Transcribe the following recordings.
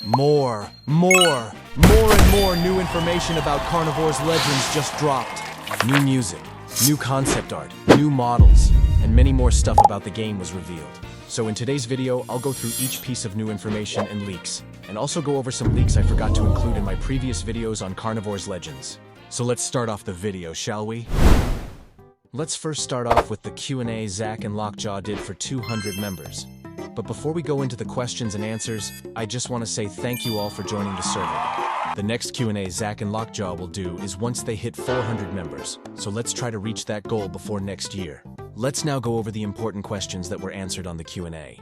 More and more new information about Carnivores Legends just dropped. New music, new concept art, new models, and many more stuff about the game was revealed. So in today's video, I'll go through each piece of new information and leaks, and also go over some leaks I forgot to include in my previous videos on Carnivores Legends. So let's start off the video, shall we? Let's first start off with the Q&A Zach and Lockjaw did for 200 members. But before we go into the questions and answers, I just want to say thank you all for joining the server. The next Q&A Zach and Lockjaw will do is once they hit 400 members, so let's try to reach that goal before next year. Let's now go over the important questions that were answered on the Q&A.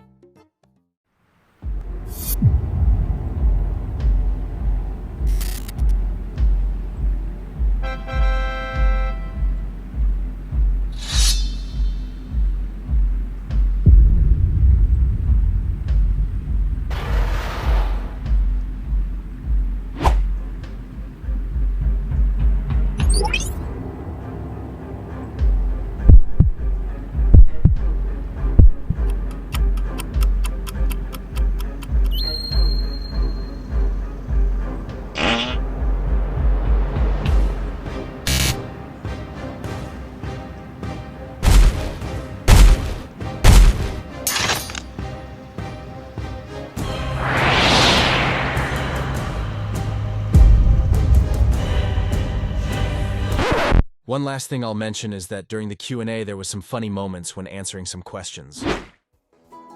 One last thing I'll mention is that during the Q&A there was some funny moments when answering some questions.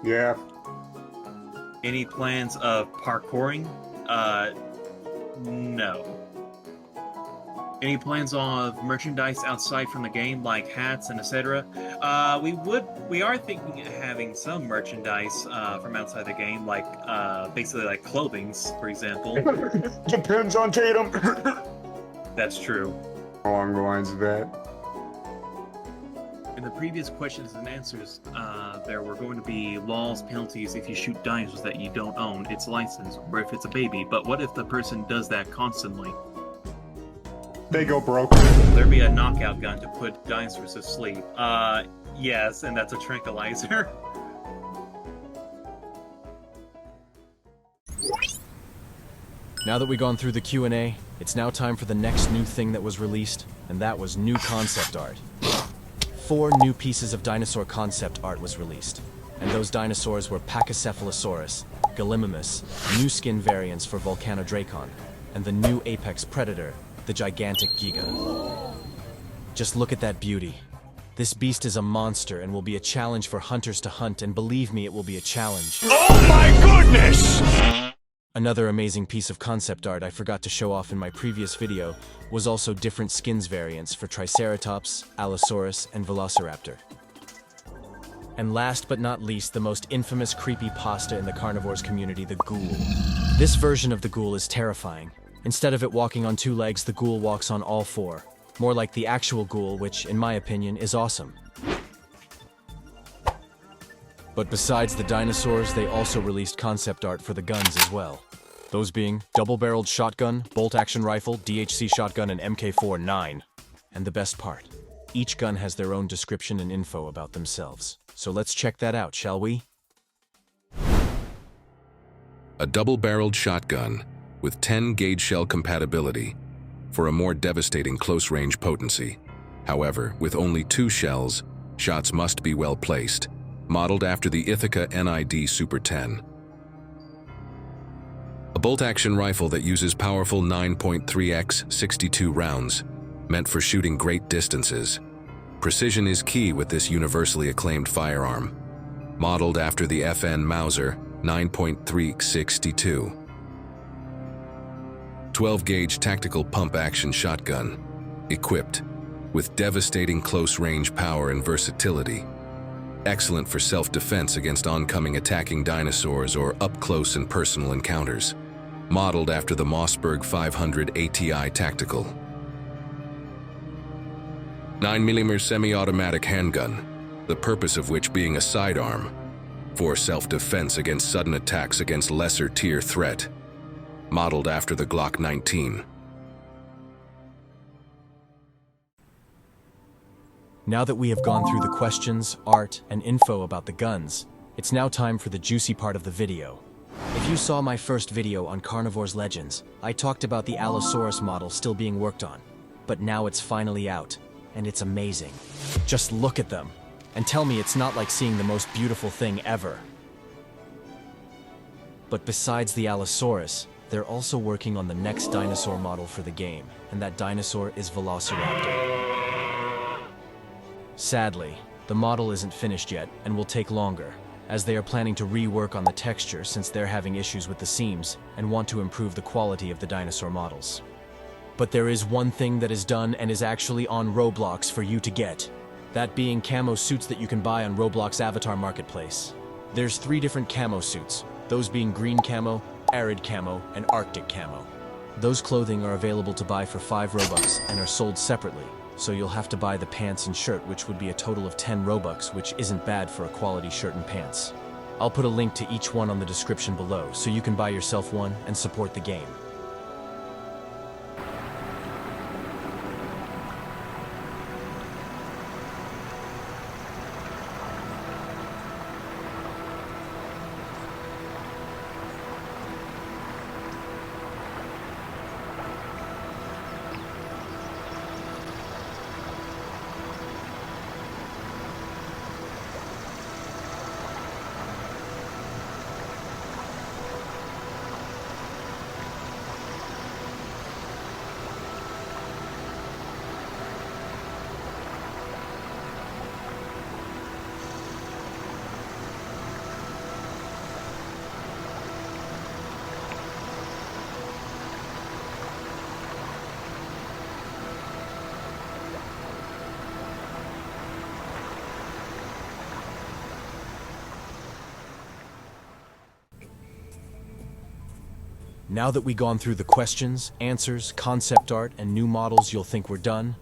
Yeah. Any plans of parkouring? No. Any plans of merchandise outside from the game, like hats and etc.? We are thinking of having some merchandise from outside the game, like basically like clothings, for example. Depends on Tatum. That's true. Along the lines of that. In the previous questions and answers, there were going to be laws, penalties if you shoot dinosaurs that you don't own, it's licensed, or if it's a baby. But what if the person does that constantly? They go broke. There'd be a knockout gun to put dinosaurs to sleep. Yes, and that's a tranquilizer. Now that we've gone through the Q&A, it's now time for the next new thing that was released, and that was new concept art. 4 new pieces of dinosaur concept art was released, and those dinosaurs were Pachycephalosaurus, Gallimimus, new skin variants for Volcanodracon, and the new apex predator, the gigantic Giga. Just look at that beauty. This beast is a monster and will be a challenge for hunters to hunt, and believe me, it will be a challenge. Oh my goodness! Another amazing piece of concept art I forgot to show off in my previous video was also different skins variants for Triceratops, Allosaurus, and Velociraptor. And last but not least, the most infamous creepypasta in the carnivores community, the ghoul. This version of the ghoul is terrifying. Instead of it walking on 2 legs, the ghoul walks on all 4. More like the actual ghoul, which, in my opinion, is awesome. But besides the dinosaurs, they also released concept art for the guns as well. Those being double-barreled shotgun, bolt-action rifle, DHC shotgun, and MK4-9. And the best part, each gun has their own description and info about themselves. So let's check that out, shall we? A double-barreled shotgun with 10-gauge shell compatibility for a more devastating close-range potency. However, with only 2 shells, shots must be well placed. Modeled after the Ithaca NID Super 10. A bolt-action rifle that uses powerful 9.3x 62 rounds, meant for shooting great distances. Precision is key with this universally acclaimed firearm. Modeled after the FN Mauser 9.3 62. 12-gauge tactical pump-action shotgun, equipped with devastating close-range power and versatility. Excellent for self-defense against oncoming attacking dinosaurs or up-close and personal encounters. Modeled after the Mossberg 500 ATI Tactical. 9mm semi-automatic handgun, the purpose of which being a sidearm, for self-defense against sudden attacks against lesser-tier threat. Modeled after the Glock 19. Now that we have gone through the questions, art, and info about the guns, it's now time for the juicy part of the video. If you saw my first video on Carnivores Legends, I talked about the Allosaurus model still being worked on. But now it's finally out, and it's amazing. Just look at them, and tell me it's not like seeing the most beautiful thing ever. But besides the Allosaurus, they're also working on the next dinosaur model for the game, and that dinosaur is Velociraptor. Sadly, the model isn't finished yet, and will take longer, as they are planning to rework on the texture since they're having issues with the seams and want to improve the quality of the dinosaur models. But there is one thing that is done and is actually on Roblox for you to get. That being camo suits that you can buy on Roblox Avatar Marketplace. There's 3 different camo suits, those being green camo, Arid Camo, and Arctic Camo. Those clothing are available to buy for 5 Robux and are sold separately, so you'll have to buy the pants and shirt, which would be a total of 10 Robux, which isn't bad for a quality shirt and pants. I'll put a link to each one on the description below, so you can buy yourself one and support the game. Now that we've gone through the questions, answers, concept art, and new models, you'll think we're done,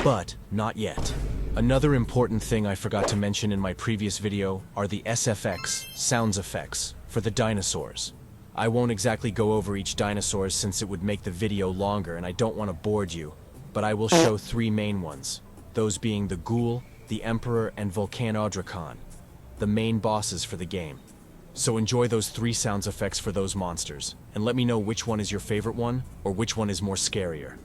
but not yet. Another important thing I forgot to mention in my previous video are the SFX, sounds effects, for the dinosaurs. I won't exactly go over each dinosaur since it would make the video longer and I don't want to bore you, but I will show 3 main ones, those being the Ghoul, the Emperor, and Volcanodrocon, the main bosses for the game. So enjoy those 3 sounds effects for those monsters, and let me know which one is your favorite one, or which one is more scarier.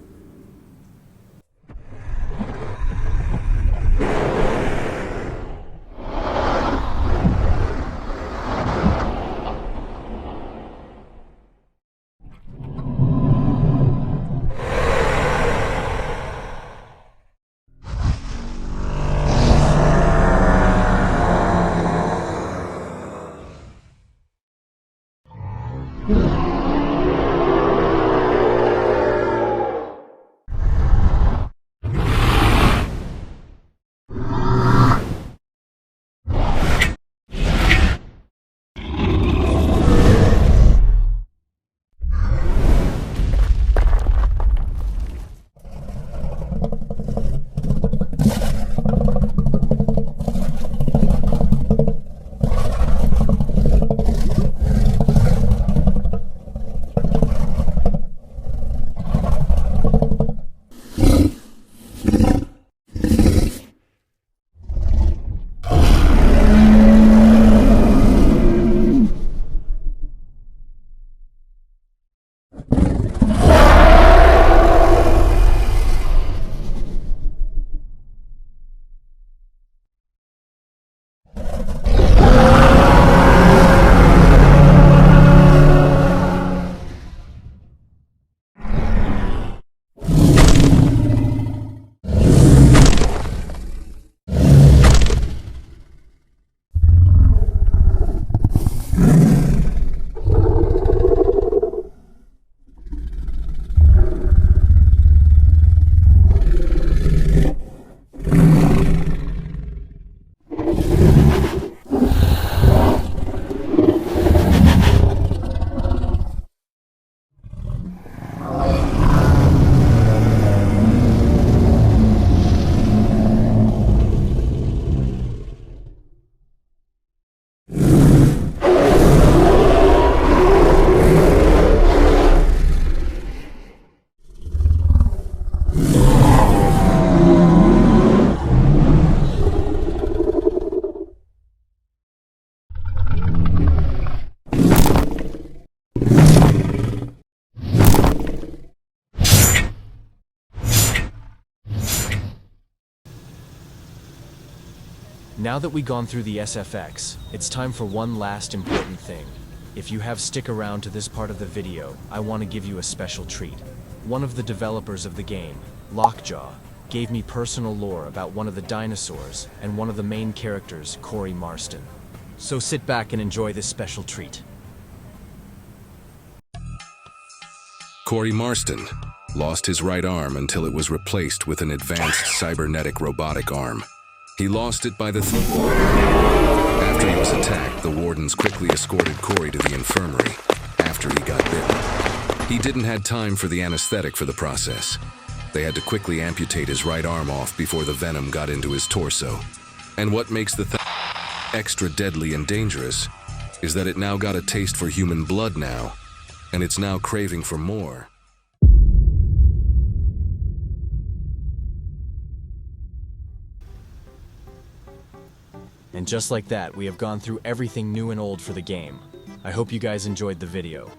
Now that we've gone through the SFX, it's time for one last important thing. If you have stick around to this part of the video, I want to give you a special treat. One of the developers of the game, Lockjaw, gave me personal lore about one of the dinosaurs and one of the main characters, Corey Marston. So sit back and enjoy this special treat. Corey Marston lost his right arm until it was replaced with an advanced cybernetic robotic arm. He lost it by the After he was attacked, the wardens quickly escorted Corey to the infirmary after he got bitten. He didn't have time for the anesthetic for the process. They had to quickly amputate his right arm off before the venom got into his torso. And what makes the extra deadly and dangerous is that it now got a taste for human blood now, and it's now craving for more. And just like that, we have gone through everything new and old for the game. I hope you guys enjoyed the video.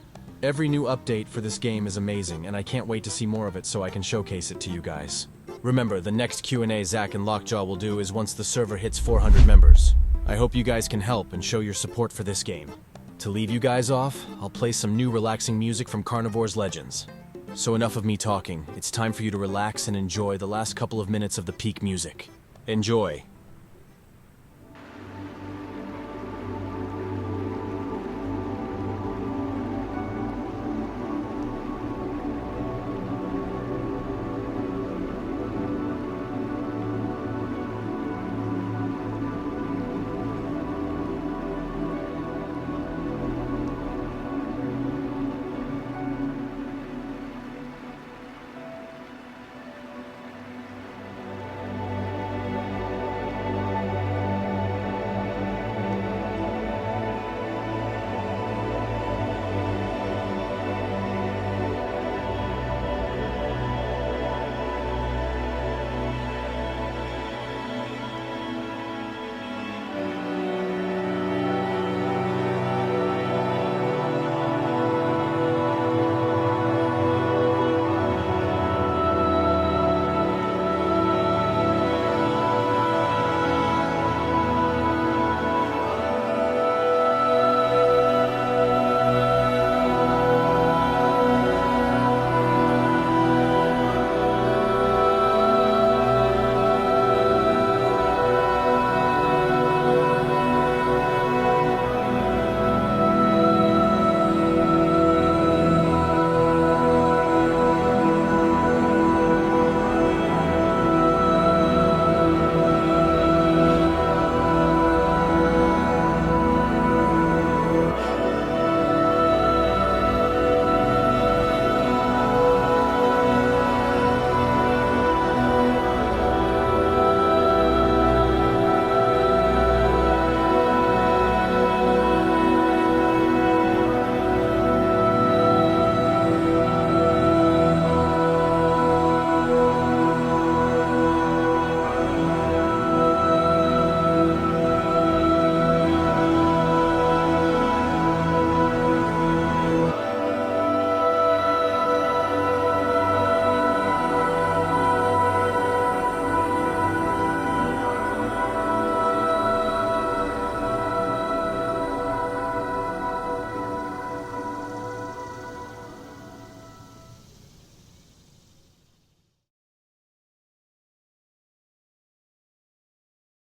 Every new update for this game is amazing, and I can't wait to see more of it so I can showcase it to you guys. Remember, the next Q&A Zach and Lockjaw will do is once the server hits 400 members. I hope you guys can help and show your support for this game. To leave you guys off, I'll play some new relaxing music from Carnivores Legends. So enough of me talking, it's time for you to relax and enjoy the last couple of minutes of the peak music. Enjoy.